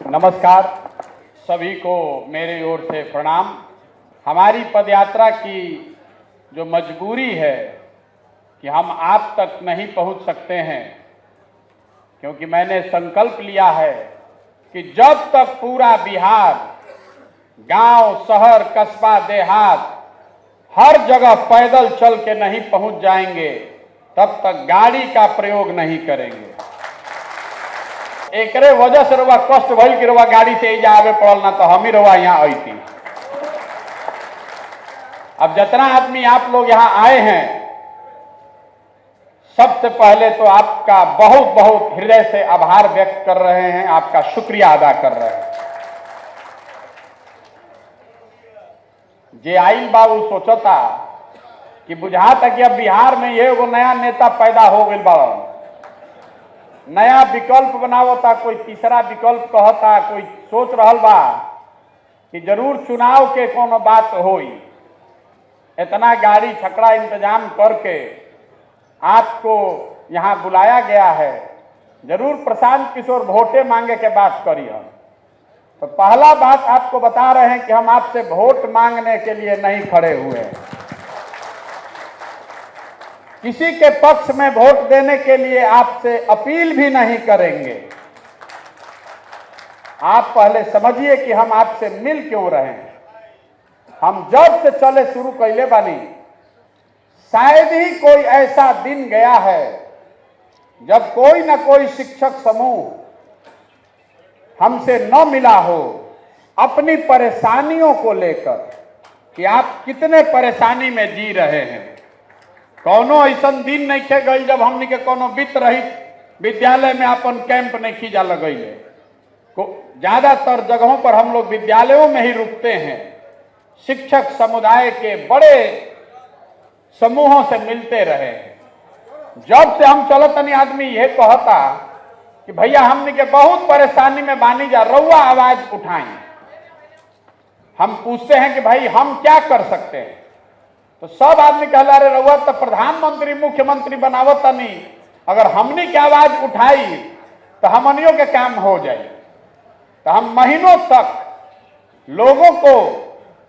नमस्कार, सभी को मेरी ओर से प्रणाम। हमारी पदयात्रा की जो मजबूरी है कि हम आप तक नहीं पहुंच सकते हैं, क्योंकि मैंने संकल्प लिया है कि जब तक पूरा बिहार, गांव, शहर, कस्बा, देहात हर जगह पैदल चल के नहीं पहुंच जाएंगे, तब तक गाड़ी का प्रयोग नहीं करेंगे। एकरे वजह से रउआ कष्ट भइल कि रउआ गाड़ी से एजा आवे पड़ल, ना तो हम ही रउआ यहाँ आईती। अब जितना आदमी आप लोग यहाँ आए हैं, सबसे पहले तो आपका बहुत बहुत हृदय से आभार व्यक्त कर रहे हैं, आपका शुक्रिया अदा कर रहे हैं। जे आइल बाबू सोचता कि बुझाता कि अब बिहार में ये वो नया नेता पैदा हो गई बा, नया विकल्प बनावता, कोई तीसरा विकल्प कहता, कोई सोच रहल बा कि जरूर चुनाव के कोनो बात होई। इतना गाड़ी छकड़ा इंतजाम करके आपको यहाँ बुलाया गया है, जरूर प्रशांत किशोर वोटे मांगे के बात करी हम। तो पहला बात आपको बता रहे हैं कि हम आपसे वोट मांगने के लिए नहीं खड़े हुए हैं, किसी के पक्ष में वोट देने के लिए आपसे अपील भी नहीं करेंगे। आप पहले समझिए कि हम आपसे मिल क्यों रहे हैं। हम जब से चले शुरू कैले बानी, शायद ही कोई ऐसा दिन गया है जब कोई ना कोई शिक्षक समूह हमसे न मिला हो अपनी परेशानियों को लेकर कि आप कितने परेशानी में जी रहे हैं। कोनो ऐसा दिन नहीं खे गई जब हमने के कोनो वित्त रहित विद्यालय में अपन कैंप नहीं खींचा लगैले। ज्यादातर जगहों पर हम लोग विद्यालयों में ही रुकते हैं, शिक्षक समुदाय के बड़े समूहों से मिलते रहे हैं। जब से हम चलत नहीं, आदमी ये कहता कि भैया हमने के बहुत परेशानी में बानी जा, रउआ आवाज उठाएं। हम पूछते हैं कि भाई हम क्या कर सकते हैं, तो सब आदमी कहला रे रउआ तो प्रधानमंत्री मुख्यमंत्री बनावत नहीं, अगर हमने की आवाज उठाई तो हमनियों के काम हो जाए। तो हम महीनों तक लोगों को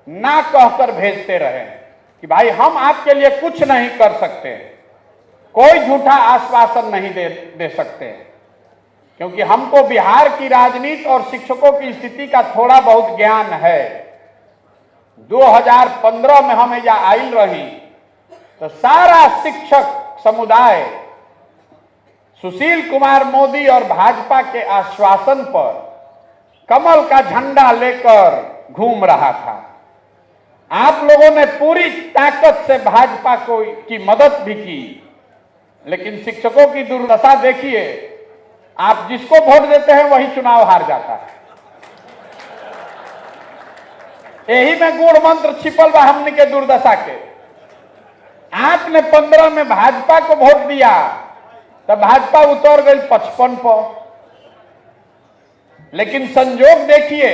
ना कहकर भेजते रहे कि भाई हम आपके लिए कुछ नहीं कर सकते, कोई झूठा आश्वासन नहीं दे सकते, क्योंकि हमको बिहार की राजनीति और शिक्षकों की स्थिति का थोड़ा बहुत ज्ञान है। 2015 में हम यहाँ आइल रही तो सारा शिक्षक समुदाय सुशील कुमार मोदी और भाजपा के आश्वासन पर कमल का झंडा लेकर घूम रहा था। आप लोगों ने पूरी ताकत से भाजपा को की मदद भी की, लेकिन शिक्षकों की दुर्दशा देखिए। आप जिसको वोट देते हैं वही चुनाव हार जाता है। यही में गूढ़ मंत्र छिपल बा हमने के दुर्दशा के। आपने 15 में भाजपा को वोट दिया तो भाजपा उतर गई 55 पर, लेकिन संजोग देखिए,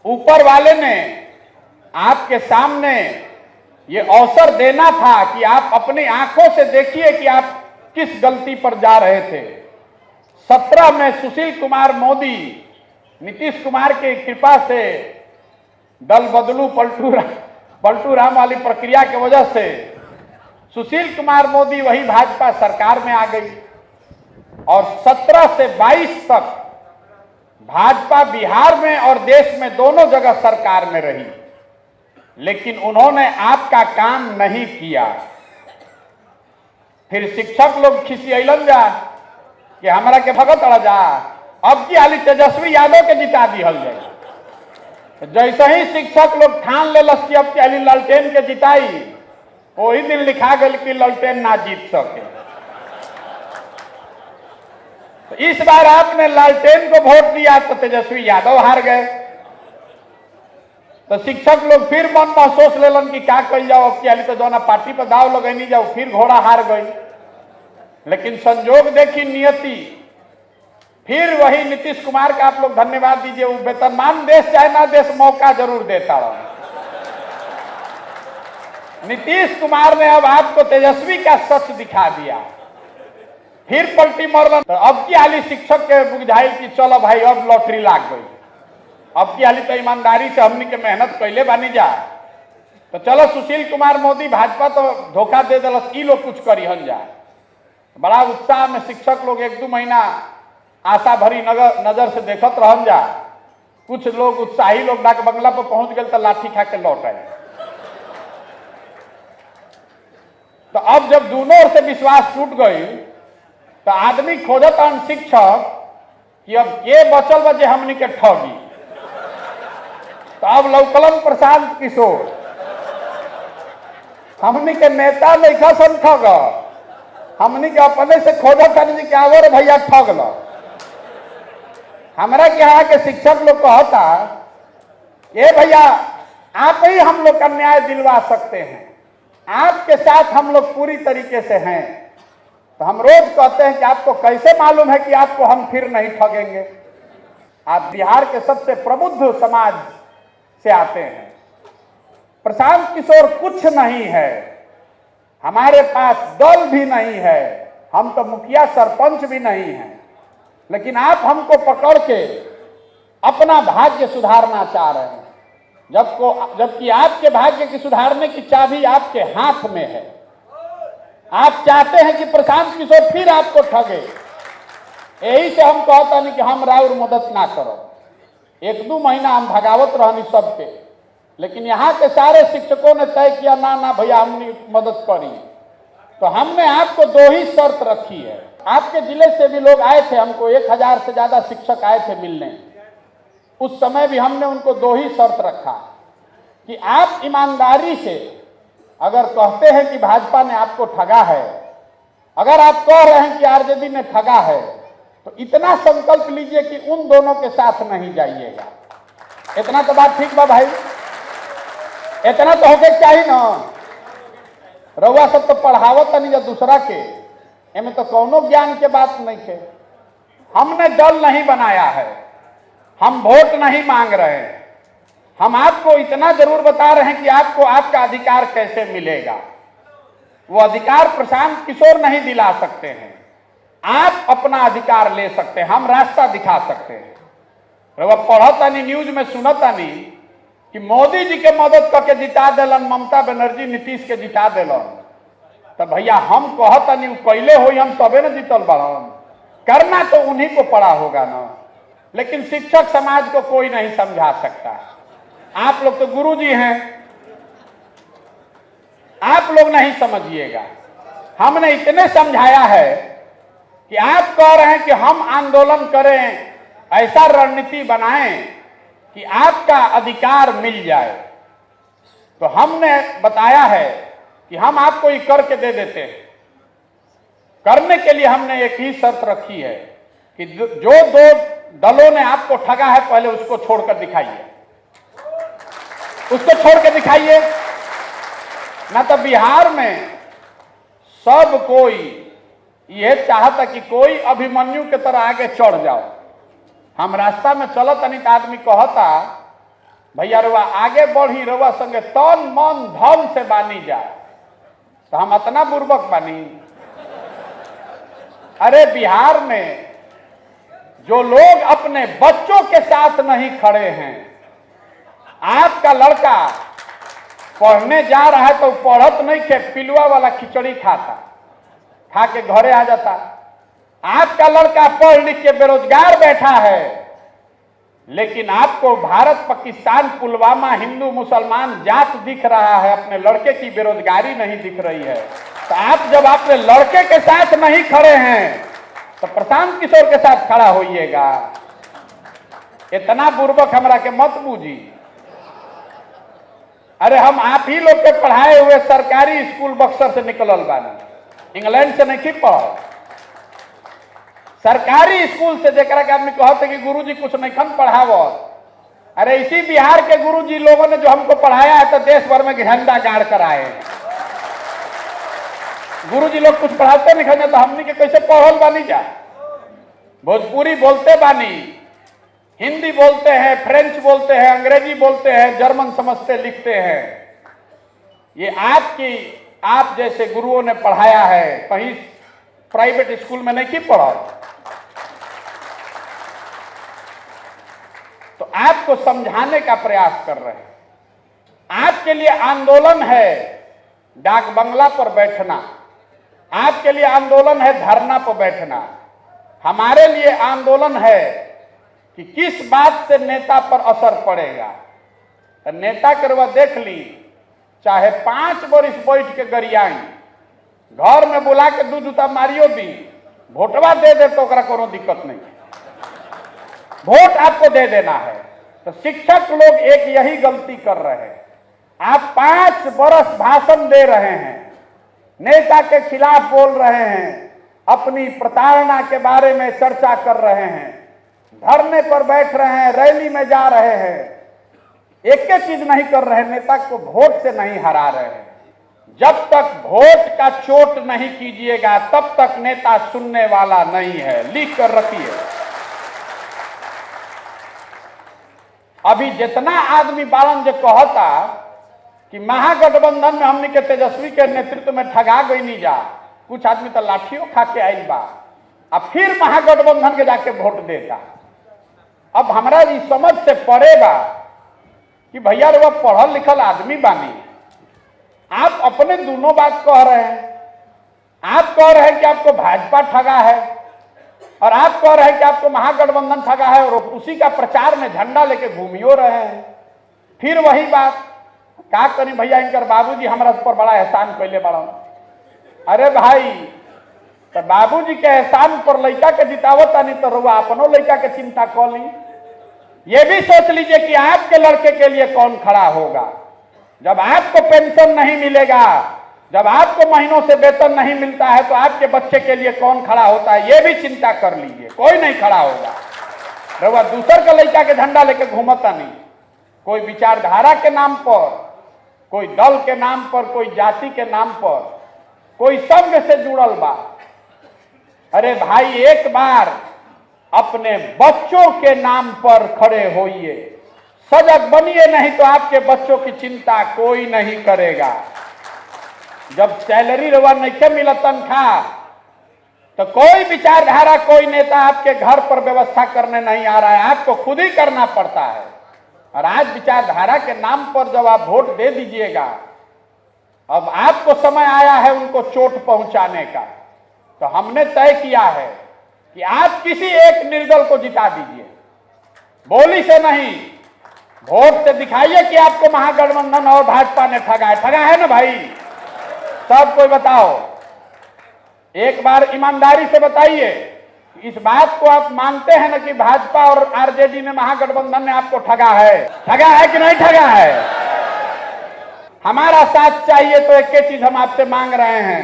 ऊपर वाले ने आपके सामने ये अवसर देना था कि आप अपनी आंखों से देखिए कि आप किस गलती पर जा रहे थे। 17 में सुशील कुमार मोदी, नीतीश कुमार की कृपा से, दल बदलू पलटू राम वाली प्रक्रिया की वजह से सुशील कुमार मोदी वही भाजपा सरकार में आ गई और 17 से 22 तक भाजपा बिहार में और देश में दोनों जगह सरकार में रही, लेकिन उन्होंने आपका काम नहीं किया। फिर शिक्षक लोग खिसियलन जा कि हमारा के भगत अड़ा जा, अब की हाली तेजस्वी यादव के जिता दिहल जाए। जैसे ही शिक्षक लोग ठान ले लस कि अब की हाली लालटेन के जिताई, वही दिन लिखा गया कि लालटेन ना जीत सके। तो इस बार आपने लालटेन को वोट दिया तो तेजस्वी यादव हार गए। तो शिक्षक लोग फिर मन में सोच लेलन कि क्या कल जाओ, अब की तो जो पार्टी पर दाव लगे नहीं जाओ, फिर घोड़ा हार गई। लेकिन संजोग देखी, नियति, फिर वही नीतीश कुमार का आप लोग धन्यवाद दीजिए, वो वेतनमान देश चाहे ना देश मौका जरूर देता रहा। नीतीश कुमार ने अब आपको तेजस्वी का सच दिखा दिया। फिर पलटी मरल। तो अब की हाली शिक्षक के बुझाई कि चलो भाई अब लॉटरी लाग गई, अब की हाली तो ईमानदारी से हमनी के मेहनत कैले बानी जा, तो चलो सुशील कुमार मोदी भाजपा तो धोखा दे दिलस, ई लोग कुछ करी हन जा। बड़ा उत्साह में शिक्षक लोग 1-2 महीना आशा भरी नजर से देखत रहन जा। कुछ लोग उत्साही लोग डाक बंगला पर पहुंच गए तो लाठी खा के लौट आए। तो अब जब दोनों ओर से विश्वास टूट गई तो आदमी खोजत हन शिक्षक कि अब के बचल बजे हमनी के ठगी। तो अब लौकलन प्रशांत किशोर, हमनी के नेता नहीं सन ठग, हमनी के अपने से खोजत हन कि आवो भैया ठग लो। हमारा के यहाँ के शिक्षक लोग कहता ये भैया आप ही हम लोग का न्याय दिलवा सकते हैं, आपके साथ हम लोग पूरी तरीके से हैं। तो हम रोज कहते हैं कि आपको कैसे मालूम है कि आपको हम फिर नहीं ठगेंगे? आप बिहार के सबसे प्रबुद्ध समाज से आते हैं। प्रशांत किशोर कुछ नहीं है, हमारे पास दल भी नहीं है, हम तो मुखिया सरपंच भी नहीं है, लेकिन आप हमको पकड़ के अपना भाग्य सुधारना चाह रहे हैं, जबकि आपके भाग्य की सुधारने की चाबी आपके हाथ में है। आप चाहते हैं कि प्रशांत किशोर फिर आपको ठगे, यही से हम कहता नहीं कि हम राउर मदद ना करो। 1-2 महीना हम भगावत रहनी सबके, लेकिन यहाँ के सारे शिक्षकों ने तय किया ना ना भैया हमने मदद करी। तो हमने आपको 2 ही शर्त रखी है। आपके जिले से भी लोग आए थे, हमको 1000 से ज्यादा शिक्षक आए थे मिलने। उस समय भी हमने उनको 2 ही शर्त रखा कि आप ईमानदारी से अगर कहते हैं कि भाजपा ने आपको ठगा है, अगर आप कह रहे हैं कि आरजेडी ने ठगा है, तो इतना संकल्प लीजिए कि उन दोनों के साथ नहीं जाइएगा। इतना तो बात ठीक बा भाई, इतना तो होके चाहिए ना। रउआ सब तो पढ़ावत नहीं जा दूसरा के, एमे तो कौनो ज्ञान के बात नहीं है। हमने दल नहीं बनाया है, हम वोट नहीं मांग रहे हैं, हम आपको इतना जरूर बता रहे हैं कि आपको आपका अधिकार कैसे मिलेगा। वो अधिकार प्रशांत किशोर नहीं दिला सकते हैं, आप अपना अधिकार ले सकते हैं, हम रास्ता दिखा सकते हैं। रउआ पढ़ता नहीं, न्यूज में सुनता नहीं कि मोदी जी के मदद करके जिता दिलन, ममता बनर्जी नीतीश के जिता दिलन। तो भैया हम कहता नहीं कैले हो, हम तबे न जीतल बड़न, करना तो उन्हीं को पड़ा होगा ना। लेकिन शिक्षक समाज को कोई नहीं समझा सकता। आप लोग तो गुरुजी हैं, आप लोग नहीं समझिएगा। हमने इतने समझाया है कि आप कह रहे हैं कि हम आंदोलन करें, ऐसा रणनीति बनाएं कि आपका अधिकार मिल जाए। तो हमने बताया है कि हम आपको ये करके दे देते हैं। करने के लिए हमने एक ही शर्त रखी है कि जो 2 दलों ने आपको ठगा है पहले उसको छोड़कर दिखाइए, उसको छोड़ के दिखाइए। ना तो बिहार में सब कोई यह चाहता कि कोई अभिमन्यु के तरह आगे चढ़ जाओ। हम रास्ता में चलत अनिक आदमी कहता भैया रुआ आगे बढ़ी, रुआ संगे तन मन धन से बानी जाए, तो हम इतना बुर्बक बानी। अरे बिहार में जो लोग अपने बच्चों के साथ नहीं खड़े हैं, आपका लड़का पढ़ने जा रहा है तो पढ़त नहीं के पिलुआ वाला खिचड़ी खाता, खा के घरे आ जाता। आपका लड़का पढ़ लिख के बेरोजगार बैठा है, लेकिन आपको भारत पाकिस्तान पुलवामा हिंदू मुसलमान जात दिख रहा है, अपने लड़के की बेरोजगारी नहीं दिख रही है। तो आप जब अपने लड़के के साथ नहीं खड़े हैं तो प्रशांत किशोर के साथ खड़ा होइएगा। इतना बुर्बक हमरा के मत बूझी। अरे हम आप ही लोग के पढ़ाए हुए सरकारी स्कूल बक्सर से निकलल बानी, इंग्लैंड से नहीं पढ़, सरकारी स्कूल से जेकरा के आदमी कहते कि गुरुजी कुछ नहीं खन पढ़ावत। अरे इसी बिहार के गुरुजी लोगों ने जो हमको पढ़ाया है तो देश भर में झंडा गाड़ कर आए। गुरुजी लोग कुछ पढ़ाते नहीं खन तो हमनी के कैसे पढ़ल बानी जा। भोजपुरी बोलते बानी, हिंदी बोलते हैं, फ्रेंच बोलते हैं, अंग्रेजी बोलते हैं, जर्मन समझते लिखते हैं। ये आप जैसे गुरुओं ने पढ़ाया है। कहीं प्राइवेट स्कूल में नहीं पढ़ा। तो आपको समझाने का प्रयास कर रहे हैं। आपके लिए आंदोलन है डाक बंगला पर बैठना, आपके लिए आंदोलन है धरना पर बैठना, हमारे लिए आंदोलन है कि किस बात से नेता पर असर पड़ेगा। तो नेता के रुआ देख ली, चाहे 5 वर्ष बैठ के गरियाई, घर में बुला के दूध उता मारियो दी, वोटवा दे दे तो कोनो दिक्कत नहीं, वोट आपको दे देना है। तो शिक्षक लोग एक यही गलती कर रहे हैं। आप 5 वर्ष भाषण दे रहे हैं, नेता के खिलाफ बोल रहे हैं, अपनी प्रताड़ना के बारे में चर्चा कर रहे हैं, धरने पर बैठ रहे हैं, रैली में जा रहे हैं, एक चीज नहीं कर रहे, नेता को वोट से नहीं हरा रहे हैं। जब तक वोट का चोट नहीं कीजिएगा तब तक नेता सुनने वाला नहीं है, लिख कर रखिए। अभी जितना आदमी बालन जो कहता कि महागठबंधन में हमने के तेजस्वी के नेतृत्व में ठगा गई नहीं जा, कुछ आदमी तो लाठियों खा के आइल बा, अब फिर महागठबंधन के जाके वोट देता। अब हमारा इस समझ से परे बा कि भैया वो पढ़ल लिखल आदमी बानी, आप अपने दोनों बात कह रहे हैं। आप कह रहे हैं कि आपको भाजपा ठगा है और आप कह रहे हैं कि आपको महागठबंधन ठगा है, और उसी का प्रचार में झंडा लेके घूमियो रहे हैं। फिर वही बात का करी भैया, इनकर बाबूजी हमारा पर बड़ा एहसान कैले बड़ा। अरे भाई, तो बाबूजी के एहसान पर लड़का के जितावता नहीं तो रुआ अपनों लड़का के चिंता कर ली। ये भी सोच लीजिए कि आपके लड़के के लिए कौन खड़ा होगा। जब आपको पेंशन नहीं मिलेगा, जब आपको महीनों से वेतन नहीं मिलता है, तो आपके बच्चे के लिए कौन खड़ा होता है, ये भी चिंता कर लीजिए। कोई नहीं खड़ा होगा। रुआ दूसर का लड़का के झंडा लेके घूमता नहीं, कोई विचारधारा के नाम पर, कोई दल के नाम पर, कोई जाति के नाम पर, कोई संघ से जुड़ल बा। अरे भाई, एक बार अपने बच्चों के नाम पर खड़े होइए, सजग बनिए, नहीं तो आपके बच्चों की चिंता कोई नहीं करेगा। जब सैलरी रवा नहीं मिला तनख्वाह, तो कोई विचारधारा, कोई नेता आपके घर पर व्यवस्था करने नहीं आ रहा है, आपको खुद ही करना पड़ता है। और आज विचारधारा के नाम पर जब आप वोट दे दीजिएगा, अब आपको समय आया है उनको चोट पहुंचाने का। तो हमने तय किया है कि आप किसी एक निर्दल को जिता दीजिए, बोली से नहीं, वोट से दिखाइए कि आपको महागठबंधन और भाजपा ने ठगा है। ठगा है ना भाई? सब कोई बताओ, एक बार ईमानदारी से बताइए, इस बात को आप मानते हैं ना कि भाजपा और आरजेडी ने, महागठबंधन ने आपको ठगा है? ठगा है कि नहीं ठगा है? हमारा साथ चाहिए तो एक चीज हम आपसे मांग रहे हैं,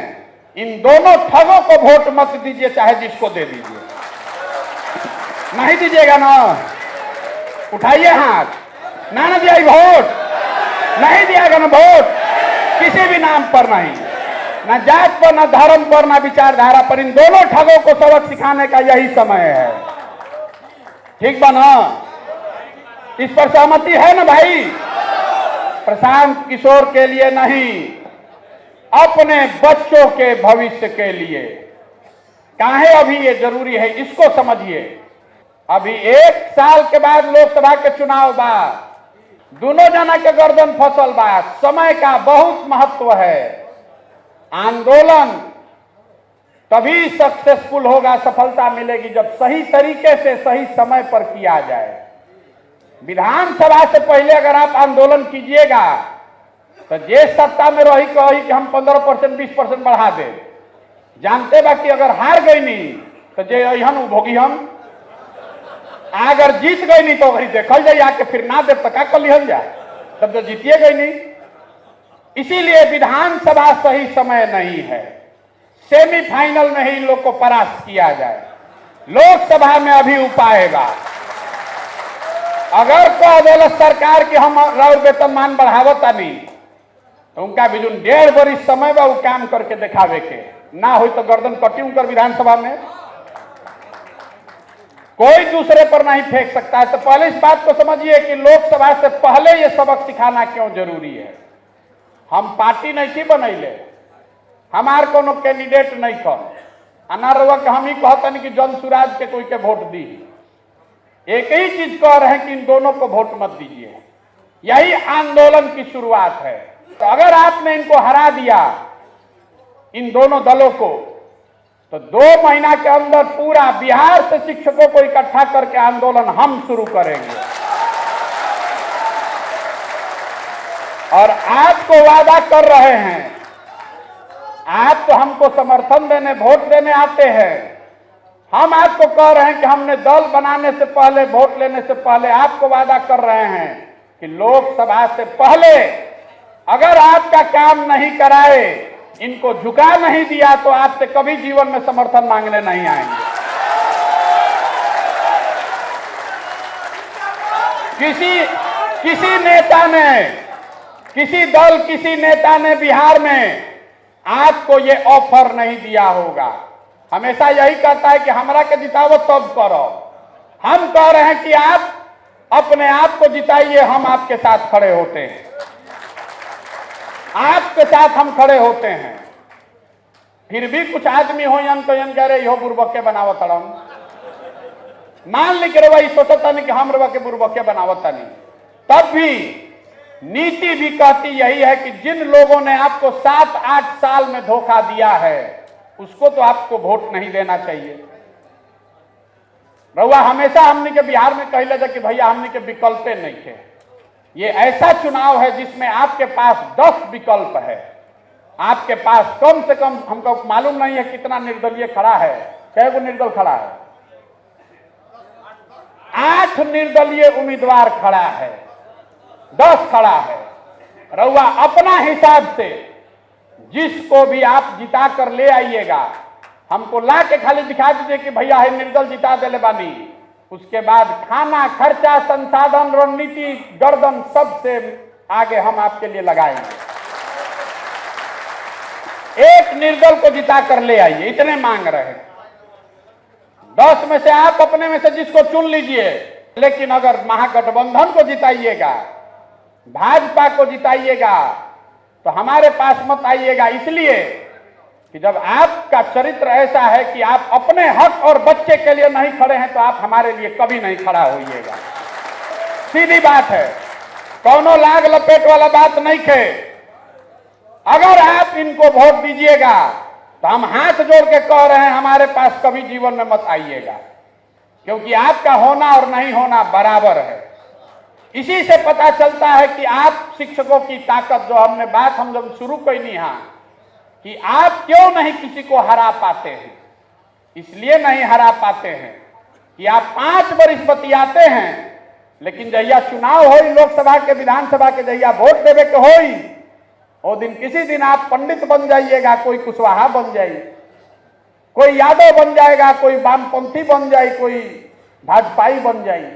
इन दोनों ठगों को वोट मत दीजिए, चाहे जिसको दे दीजिए। नहीं दीजिएगा ना? उठाइए हाथ। ना दिया वोट, नहीं दिएगा ना वोट, किसी भी नाम पर नहीं, ना जात पर, ना धर्म पर, ना विचारधारा पर। इन दोनों ठगों को सबक सिखाने का यही समय है। ठीक बा ना? इस पर सहमति है ना भाई? प्रशांत किशोर के लिए नहीं, अपने बच्चों के भविष्य के लिए। काहे अभी ये जरूरी है, इसको समझिए। अभी 1 साल के बाद लोकसभा के चुनाव बा, दोनों जना के गर्दन फसल बा, समय का बहुत महत्व है। आंदोलन तभी सक्सेसफुल होगा, सफलता मिलेगी, जब सही तरीके से सही समय पर किया जाए। विधानसभा से पहले अगर आप आंदोलन कीजिएगा तो जे सत्ता में रही कही कि हम 15% 20% बढ़ा दे, जानते बाकी अगर हार गई नहीं तो जे अहन भोगी हम, अगर जीत गई नहीं तो वही देखल जाए आके, फिर ना दे तो क्या कर लिहल जाए, तब तो जीतिए गई नहीं। इसीलिए विधानसभा सही समय नहीं है, सेमीफाइनल में ही इन लोग को परास्त किया जाए। लोकसभा में अभी उपाय बा। अगर कह दिल सरकार की हम राउर वेतनमान बढ़ावता नहीं, तो उनका भी जो 1.5 वर्ष समय बा वो काम करके दिखावे के, ना हो तो गर्दन कटी उनकर विधानसभा में। कोई दूसरे पर नहीं फेंक सकता है। तो पहले इस बात को समझिए कि लोकसभा से पहले ये सबक सिखाना क्यों जरूरी है। हम पार्टी नहीं थी बनैले, हमार कोनो कैंडिडेट नहीं कर, अनारवा के हम ही कहतन कि जन सुराज के कोई के वोट दी। एक ही चीज कह रहे हैं कि इन दोनों को वोट मत दीजिए। यही आंदोलन की शुरुआत है। तो अगर आपने इनको हरा दिया, इन दोनों दलों को, तो 2 महीना के अंदर पूरा बिहार से शिक्षकों को इकट्ठा करके आंदोलन हम शुरू करेंगे। और आपको वादा कर रहे हैं, आप तो हमको समर्थन देने, वोट देने आते हैं। हम आपको कह रहे हैं कि हमने दल बनाने से पहले, वोट लेने से पहले आपको वादा कर रहे हैं कि लोकसभा से पहले अगर आपका काम नहीं कराए, इनको झुका नहीं दिया, तो आपसे कभी जीवन में समर्थन मांगने नहीं आएंगे। किसी नेता ने, किसी दल, किसी नेता ने बिहार में आपको ये ऑफर नहीं दिया होगा। हमेशा यही कहता है कि हमरा के जिताओ तब करो। हम कह रहे हैं कि आप अपने आप को जिताइए, हम आपके साथ खड़े होते हैं। आपके साथ हम खड़े होते हैं। फिर भी कुछ आदमी हो यन तो यन कह रहे हो बुर्बके बनावत हड़म। मान ली के वही सोचता नहीं कि हम रवा के बुर्बके बनावत नहीं, तब भी नीति भी कहती यही है कि जिन लोगों ने आपको 7-8 साल में धोखा दिया है, उसको तो आपको वोट नहीं देना चाहिए। रउआ हमेशा हमने के बिहार में कहले जा कि भैया हमने के विकल्पे नहीं थे। ये ऐसा चुनाव है जिसमें आपके पास 10 विकल्प है। आपके पास कम से कम, हमको मालूम नहीं है कितना निर्दलीय खड़ा है, कैगो निर्दल खड़ा है, 8 निर्दलीय उम्मीदवार खड़ा है, 10 खड़ा है। रउआ अपना हिसाब से जिसको भी आप जिता कर ले आइएगा, हमको ला के खाली दिखा दीजिए कि भैया है निर्दल जिता देले बानी। उसके बाद खाना, खर्चा, संसाधन, रणनीति, गर्दन सबसे आगे हम आपके लिए लगाएंगे। एक निर्दल को जिता कर ले आइए, इतने मांग रहे हैं। 10 में से आप अपने में से जिसको चुन लीजिए, लेकिन अगर महागठबंधन को जिताइएगा, भाजपा को जिताइएगा, तो हमारे पास मत आइएगा। इसलिए कि जब आपका चरित्र ऐसा है कि आप अपने हक और बच्चे के लिए नहीं खड़े हैं, तो आप हमारे लिए कभी नहीं खड़ा होइएगा। सीधी बात है, कौनो लाग लपेट वाला बात नहीं है। अगर आप इनको वोट दीजिएगा, तो हम हाथ जोड़ के कह रहे हैं, हमारे पास कभी जीवन में मत आइएगा, क्योंकि आपका होना और नहीं होना बराबर है। इसी से पता चलता है कि आप शिक्षकों की ताकत, जो हमने बात हम जब शुरू की नहीं, कि आप क्यों नहीं किसी को हरा पाते हैं। इसलिए नहीं हरा पाते हैं कि आप 5 वर्ष बतियाते हैं, लेकिन जहिया चुनाव हो, लोकसभा के, विधानसभा के, जहिया वोट देवे के हो, वो दिन किसी दिन आप पंडित बन जाइएगा, कोई कुशवाहा बन जाए, कोई यादव बन जाएगा, कोई वामपंथी बन जाए, कोई भाजपाई बन जाए।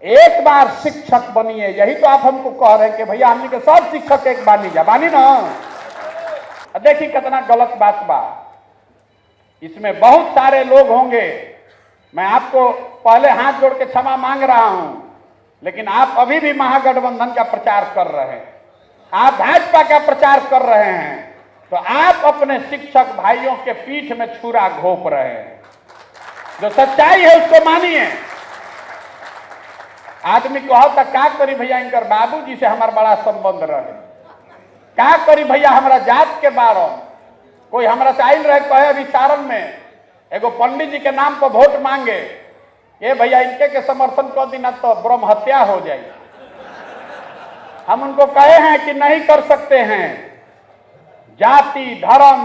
एक बार शिक्षक बनिए। यही तो आप हमको कह रहे हैं कि भैया हमने के सब शिक्षक एक बानी जा, बानी ना। देखिए कितना गलत बात बा। इसमें बहुत सारे लोग होंगे, मैं आपको पहले हाथ जोड़ के क्षमा मांग रहा हूं, लेकिन आप अभी भी महागठबंधन का प्रचार कर रहे हैं, आप भाजपा का प्रचार कर रहे हैं, तो आप अपने शिक्षक भाइयों के पीठ में छुरा घोंप रहे हैं। जो सच्चाई है उसको मानिए। आदमी कहता का करी भैया, इनकर बाबूजी से हमारा बड़ा संबंध रहे, का करी भैया हमारा जात के बारे। कोई हमारा से आयल रहे, कहे अभी सारण में एगो पंडित जी के नाम पर वोट मांगे, ये भैया इनके के समर्थन कर देना तो ब्रह्म हत्या हो जाए। हम उनको कहे हैं कि नहीं कर सकते हैं। जाति, धर्म,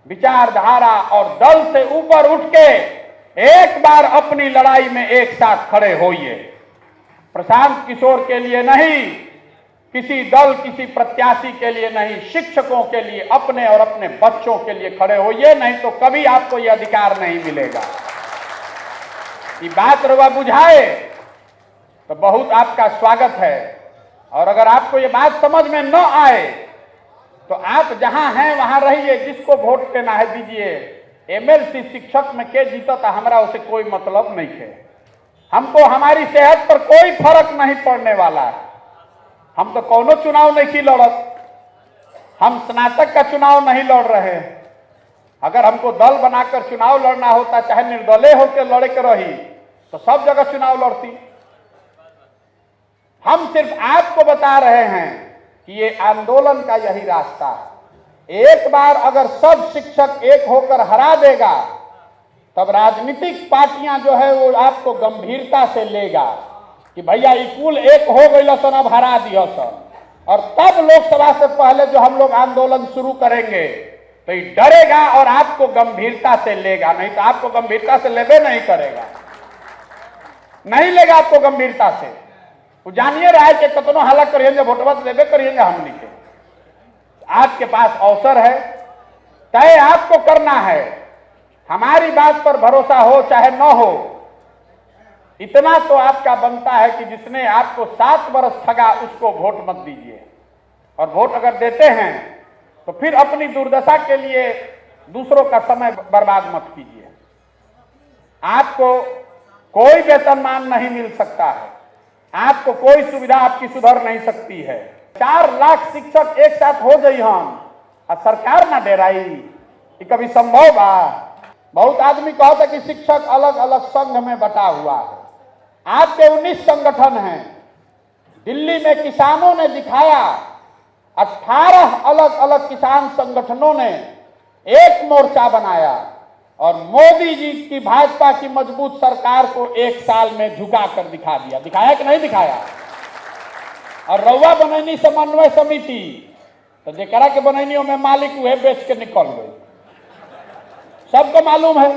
विचारधारा और दल से ऊपर उठ के एक बार अपनी लड़ाई में एक साथ खड़े होइए। प्रशांत किशोर के लिए नहीं, किसी दल, किसी प्रत्याशी के लिए नहीं, शिक्षकों के लिए, अपने और अपने बच्चों के लिए खड़े होइए, नहीं तो कभी आपको यह अधिकार नहीं मिलेगा। ये बात रवा बुझाए तो बहुत आपका स्वागत है। और अगर आपको ये बात समझ में न आए तो आप जहां हैं वहां रहिए, जिसको वोट देना है दीजिए। एमएलसी शिक्षक में के जीता था, हमारा उसे कोई मतलब नहीं है। हमको हमारी सेहत पर कोई फर्क नहीं पड़ने वाला है। हम तो कोनो चुनाव नहीं लड़त, हम स्नातक का चुनाव नहीं लड़ रहे, अगर हमको दल बनाकर चुनाव लड़ना होता, चाहे निर्दलीय होकर लड़े के रही, तो सब जगह चुनाव लड़ती। हम सिर्फ आपको बता रहे हैं कि ये आंदोलन का यही रास्ता है। एक बार अगर सब शिक्षक एक होकर हरा देगा, तब राजनीतिक पार्टियां जो है वो आपको गंभीरता से लेगा कि भैया कुल एक हो गई सन, अब हरा दिया सन। और तब लोकसभा से पहले जो हम लोग आंदोलन शुरू करेंगे तो ये डरेगा और आपको गंभीरता से लेगा, नहीं तो आपको गंभीरता से लेबे नहीं करेगा, नहीं लेगा आपको गंभीरता से। वो जानिए रहा है कि कितनों हालत करिए, वोटवा तो लेबे करिए हम लिखे। आपके पास अवसर है, तय आपको करना है। हमारी बात पर भरोसा हो चाहे न हो, इतना तो आपका बनता है कि जिसने आपको 7 वर्ष ठगा उसको वोट मत दीजिए। और वोट अगर देते हैं तो फिर अपनी दुर्दशा के लिए दूसरों का समय बर्बाद मत कीजिए। आपको कोई वेतनमान नहीं मिल सकता है, आपको कोई सुविधा आपकी सुधर नहीं सकती है। 4 लाख शिक्षक एक साथ हो गई हम और सरकार ना डेराई, ये कभी संभव बा? बहुत आदमी कहता कि शिक्षक अलग अलग संघ में बटा हुआ है। आपके 19 संगठन हैं। दिल्ली में किसानों ने दिखाया, 18 अलग अलग किसान संगठनों ने एक मोर्चा बनाया और मोदी जी की भाजपा की मजबूत सरकार को 1 साल में झुका कर दिखा दिया। दिखाया कि नहीं दिखाया? और रउआ बनैनी समन्वय समिति, तो जेकरा के बनैनी में मालिक हुए बेच के निकल गए, सबको मालूम है।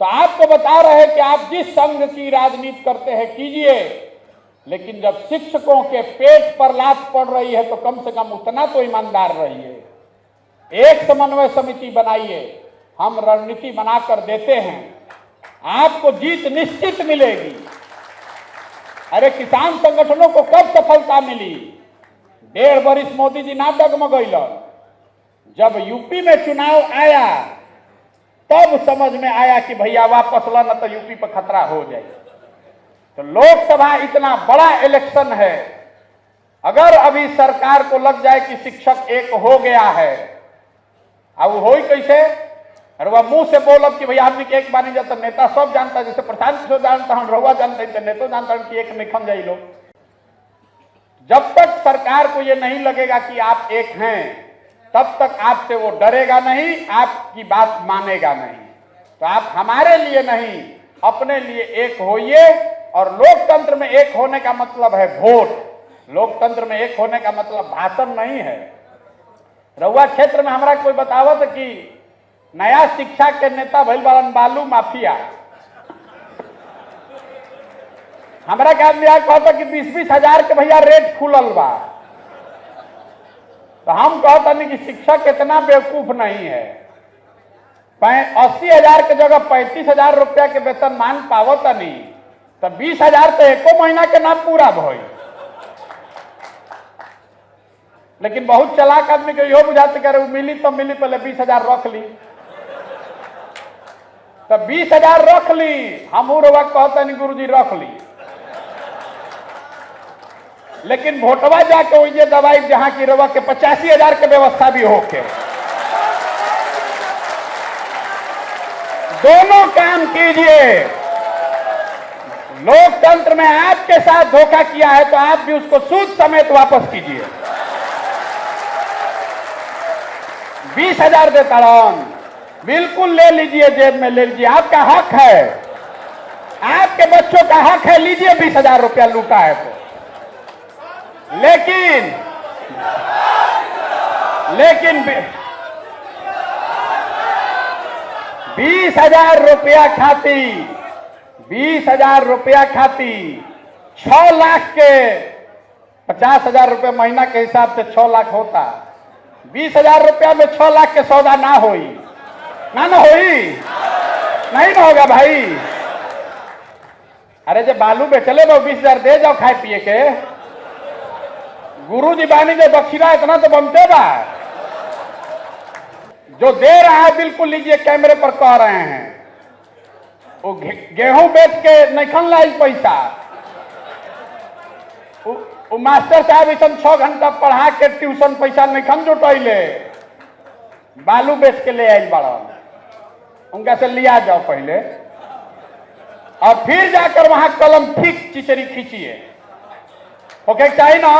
तो आपको बता रहे हैं कि आप जिस संघ की राजनीति करते हैं कीजिए, लेकिन जब शिक्षकों के पेट पर लात पड़ रही है तो कम से कम उतना तो ईमानदार रहिए। एक समन्वय समिति बनाइए, हम रणनीति बनाकर देते हैं, आपको जीत निश्चित मिलेगी। अरे किसान संगठनों को कब सफलता मिली? 1.5 वर्ष मोदी जी ना डगमगैलन। जब यूपी में चुनाव आया तब समझ में आया कि भैया वापस ला न तो यूपी पर खतरा हो जाए। तो लोकसभा इतना बड़ा इलेक्शन है, अगर अभी सरकार को लग जाए कि शिक्षक एक हो गया है, अब हो ही कैसे? अरे वह मुंह से बोलब कि भैया हमने एक बार नहीं जाता, नेता सब जानता, जैसे प्रशांत किशोर जानता हूं, रहुआ जानते हैं, नेता जानता हूं कि एक निखन जाई लोग। जब तक सरकार को यह नहीं लगेगा कि आप एक हैं, तब तक आपसे वो डरेगा नहीं, आपकी बात मानेगा नहीं। तो आप हमारे लिए नहीं, अपने लिए एक होइए। और लोकतंत्र में एक होने का मतलब है वोट। लोकतंत्र में एक होने का मतलब भाषण नहीं है। रउआ क्षेत्र में हमारा कोई बतावत कि नया शिक्षा के नेता भइल बालन बालू माफिया। हमारा के आदमी कहता कि 20-20 हजार के भैया रेट खुलल बा। तो हम कहता नहीं कि शिक्षक इतना बेवकूफ नहीं है। 80 हजार के जगह 35 हजार रुपया के वेतन मान पावत नहीं, तो 20 हजार तो एको महीना के ना पूरा भई। लेकिन बहुत चलाक आदमी के यो बुझाते करे मिली तो मिली, पहले 20 हजार रख ली। तो 20 हजार रख ली, हम रउआ कहता नहीं गुरुजी रख ली, लेकिन वोटवा जाके वही दवाई जहां की रवा के 85 हजार के व्यवस्था भी होके दोनों काम कीजिए। लोकतंत्र में आपके साथ धोखा किया है तो आप भी उसको सूद समेत वापस कीजिए। 20 हजार देता रन, बिल्कुल ले लीजिए, जेब में ले लीजिए, आपका हक है, आपके बच्चों का हक है, लीजिए 20 हजार रुपया लूटा है तो। लेकिन 20 हजार रुपया खाती 20 हजार रुपया खाती 6 लाख के 50 हजार रुपये महीना के हिसाब से 6 लाख होता। 20 हजार रुपया में 6 लाख के सौदा ना होई, ना होई, नहीं ना होगा भाई। अरे जब बालू बेचले वो 20 हजार दे जाओ खाए पिए के। गुरु जी बानी जो बख्शीरा इतना तो बनते बा, जो दे रहा है बिल्कुल लीजिए, कैमरे पर कह रहे हैं। वो गेहूं बेच के नहीं लाई पैसा, वो मास्टर साहब इसन 6 घंटा पढ़ा के ट्यूशन पैसा नहीं जुटैले। बालू बेच के ले आई बड़ा, उनका से लिया जाओ पहले, और फिर जाकर वहां कलम ठीक चिचरी खींचिए। ओके चाहिए ना?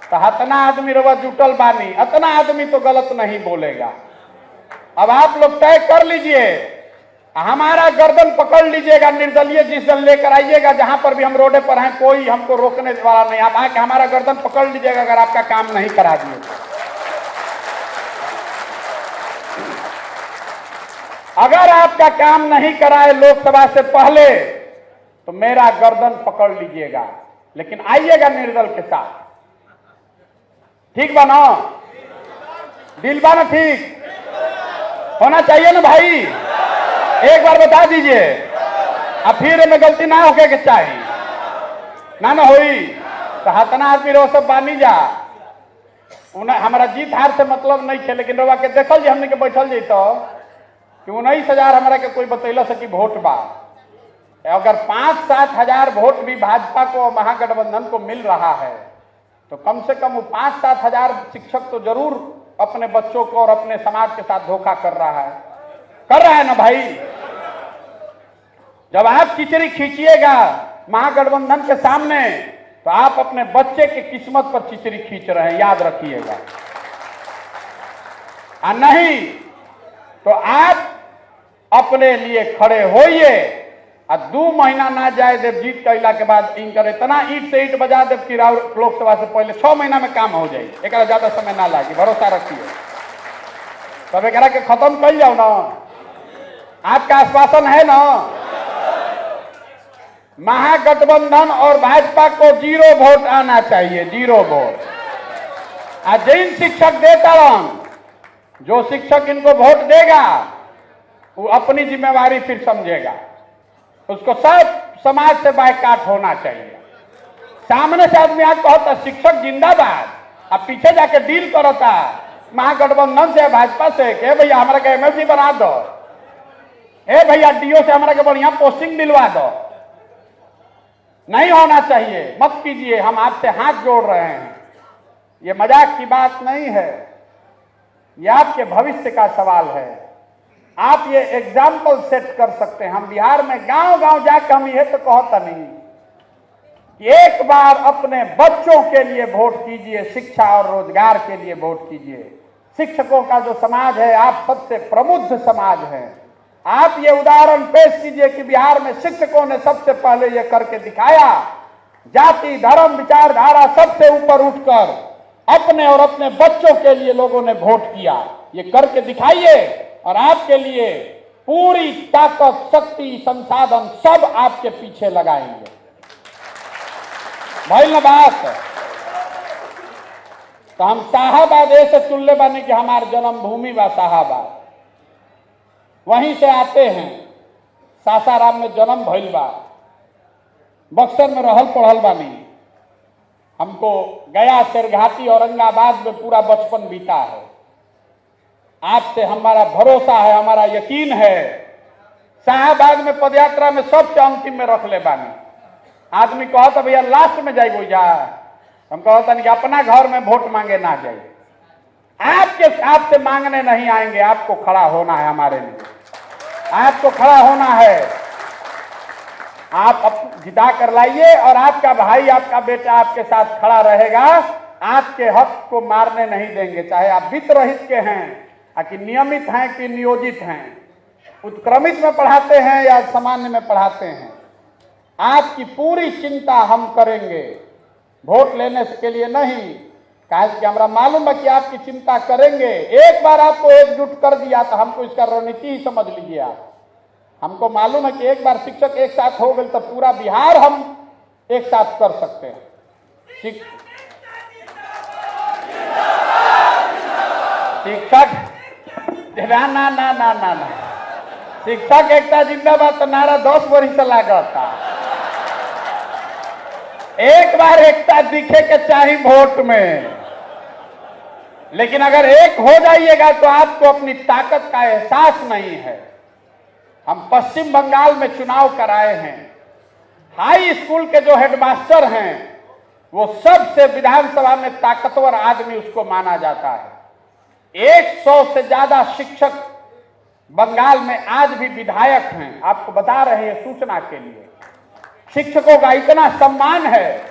तो हतना आदमी रवा जुटल बानी, अतना आदमी तो गलत नहीं बोलेगा। अब आप लोग तय कर लीजिए, हमारा गर्दन पकड़ लीजिएगा, निर्दलीय जिस दल लेकर आइएगा, जहां पर भी हम रोडे पर हैं कोई हमको रोकने वाला नहीं। आप आके हमारा गर्दन पकड़ लीजिएगा अगर आपका काम नहीं करा दिए। अगर आपका काम नहीं कराए लोकसभा से पहले तो मेरा गर्दन पकड़ लीजिएगा, लेकिन आइएगा निर्दल के साथ। ठीक बा ना? दिल बा ना? ठीक होना चाहिए ना भाई? एक बार बता दीजिए, अब फिर में गलती ना होके के चाहिए ना होई। तो हतना आदमी रो सब बानी जा, उन्हें हमारा जीत हार से मतलब नहीं थे, लेकिन रवा के देखल जी हमने के बैठल जी तो कि 19,000 हमारा के कोई बतैला से कि वोट बा। अगर 5-7 हजार वोट भी भाजपा को महागठबंधन को मिल रहा है तो कम से कम वो 5-7 हजार शिक्षक तो जरूर अपने बच्चों को और अपने समाज के साथ धोखा कर रहा है ना भाई? जब आप चिचरी खींचिएगा महागठबंधन के सामने तो आप अपने बच्चे की किस्मत पर चिचरी खींच रहे हैं, याद रखिएगा। और नहीं तो आप अपने लिए खड़े होइए, और 2 महीना ना जाए देव जीत कैला के बाद इनकर इतना ईट से ईट बजा देव कि लोकसभा से पहले 6 महीना में काम हो जाए, एक ज्यादा समय ना लागे, भरोसा रखिए। तब एक के खत्म कर जाओ ना, आपका आश्वासन है ना? महागठबंधन और भाजपा को 0 वोट आना चाहिए, 0 वोट। आज जिन शिक्षक देता जो शिक्षक इनको वोट देगा वो अपनी जिम्मेवारी फिर समझेगा, उसको सब समाज से बायकाट होना चाहिए। सामने से आदमी आज कहता शिक्षक जिंदाबाद, अब पीछे जाके डील करता महागठबंधन से भाजपा से के भैया हमारा के एमएलसी बना दो, ए भैया डीओ से हमारा के बढ़िया पोस्टिंग दिलवा दो। नहीं होना चाहिए, मत कीजिए, हम आपसे हाथ जोड़ रहे हैं। ये मजाक की बात नहीं है, ये आपके भविष्य का सवाल है। आप ये एग्जाम्पल सेट कर सकते हैं। हम बिहार में गांव गांव जाकर हम ये तो कहता नहीं कि एक बार अपने बच्चों के लिए वोट कीजिए, शिक्षा और रोजगार के लिए वोट कीजिए। शिक्षकों का जो समाज है आप सबसे प्रमुख समाज है। आप ये उदाहरण पेश कीजिए कि बिहार में शिक्षकों ने सबसे पहले ये करके दिखाया, जाति धर्म विचारधारा सबसे ऊपर उठकर अपने और अपने बच्चों के लिए लोगों ने वोट किया। ये करके दिखाइए और आपके लिए पूरी ताकत शक्ति संसाधन सब आपके पीछे लगाएंगे। भाई ना बात तो हम शाहाबाद ऐसे चुनले बने कि हमारे जन्मभूमि बा शाहाबाद, वहीं से आते हैं। सासाराम में जन्म भइल बा, बक्सर में रहल पढ़ल बानी। हमको गया शेरघाटी औरंगाबाद में पूरा बचपन बीता है। आपसे हमारा भरोसा है, हमारा यकीन है। शाहाबाद में पदयात्रा में सबसे अंतिम में रख ले बानी। आदमी कहता भैया लास्ट में जाइए जा, हम कहता नहीं कि अपना घर में वोट मांगे ना जाइए। आपसे मांगने नहीं आएंगे, आपको खड़ा होना है हमारे लिए, आपको खड़ा होना है। आप जिता कर लाइए और आपका भाई आपका बेटा आपके साथ खड़ा रहेगा। आपके हक को मारने नहीं देंगे, चाहे आप वित्तरहित के हैं कि नियमित हैं कि नियोजित हैं, उत्क्रमित में पढ़ाते हैं या सामान्य में पढ़ाते हैं। आपकी पूरी चिंता हम करेंगे, वोट लेने के लिए नहीं। कि हमारा मालूम है कि आपकी चिंता करेंगे। एक बार आपको एकजुट कर दिया तो हमको इसका रणनीति ही समझ लीजिए आप। हमको मालूम है कि एक बार शिक्षक एक साथ हो गए तो पूरा बिहार हम एक साथ कर सकते हैं। शिक्षक ना ना ना ना ना ना शिक्षक एकता जिंदाबाद तो नारा 10 वर्ष से लागता। एक बार एकता दिखे के चाहिए वोट में, लेकिन अगर एक हो जाइएगा तो आपको अपनी ताकत का एहसास नहीं है। हम पश्चिम बंगाल में चुनाव कराए हैं। हाई स्कूल के जो हेडमास्टर हैं वो सबसे विधानसभा में ताकतवर आदमी उसको माना जाता है। 100 से ज्यादा शिक्षक बंगाल में आज भी विधायक हैं। आपको बता रहे हैं सूचना के लिए। शिक्षकों का इतना सम्मान है,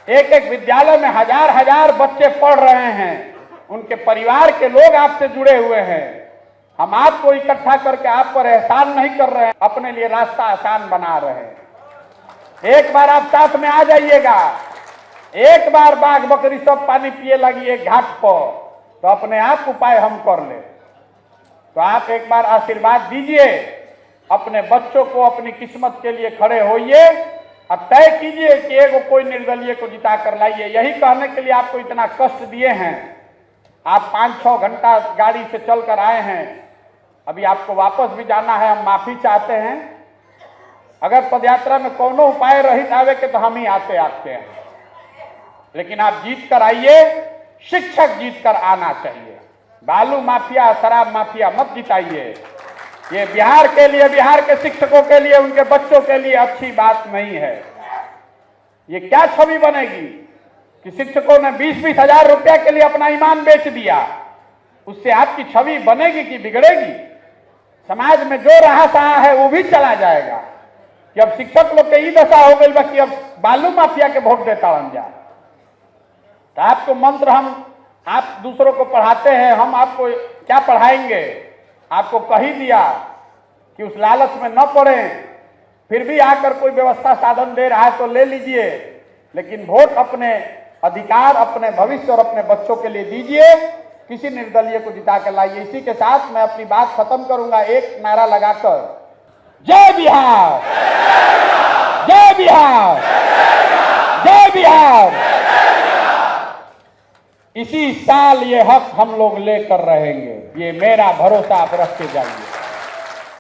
एक एक विद्यालय में हजार हजार बच्चे पढ़ रहे हैं, उनके परिवार के लोग आपसे जुड़े हुए हैं। हम आपको इकट्ठा करके आप पर एहसान नहीं कर रहे हैं, अपने लिए रास्ता आसान बना रहे हैं। एक बार आप साथ में आ जाइएगा, एक बार बाघ बकरी सब पानी पिए लगी घाट पर, तो अपने आप उपाय हम कर ले। तो आप एक बार आशीर्वाद दीजिए, अपने बच्चों को अपनी किस्मत के लिए खड़े होइए और तय कीजिए कि एगो कोई निर्दलीय को जिता कर लाइए। यही कहने के लिए आपको इतना कष्ट दिए हैं। आप 5-6 घंटा गाड़ी से चलकर आए हैं, अभी आपको वापस भी जाना है। हम माफी चाहते हैं, अगर पदयात्रा में कोनो उपाय रहित आवे के तो हम ही आते हैं, लेकिन आप जीत कर आइए। शिक्षक जीत कर आना चाहिए। बालू माफिया, शराब माफिया मत जिताइए। ये बिहार के लिए, बिहार के शिक्षकों के लिए, उनके बच्चों के लिए अच्छी बात नहीं है। ये क्या छवि बनेगी कि शिक्षकों ने 20-20 हजार रुपया के लिए अपना ईमान बेच दिया। उससे आपकी छवि बनेगी कि बिगड़ेगी? समाज में जो रहा सहा है वो भी चला जाएगा कि अब शिक्षक लोग के ई दशा हो गई कि अब बालू माफिया के वोट देता बन जाए। तो आपको मंत्र आप दूसरों को पढ़ाते हैं, हम आपको क्या पढ़ाएंगे? आपको कह ही दिया कि उस लालच में न पड़े। फिर भी आकर कोई व्यवस्था साधन दे रहा है तो ले लीजिए, लेकिन वोट अपने अधिकार, अपने भविष्य और अपने बच्चों के लिए दीजिए। किसी निर्दलीय को जिता कर लाइए। इसी के साथ मैं अपनी बात खत्म करूंगा एक नारा लगाकर, जय बिहार, जय बिहार, जय बिहार। इसी साल ये हक हम लोग लेकर रहेंगे, ये मेरा भरोसा आप रख के जाइए।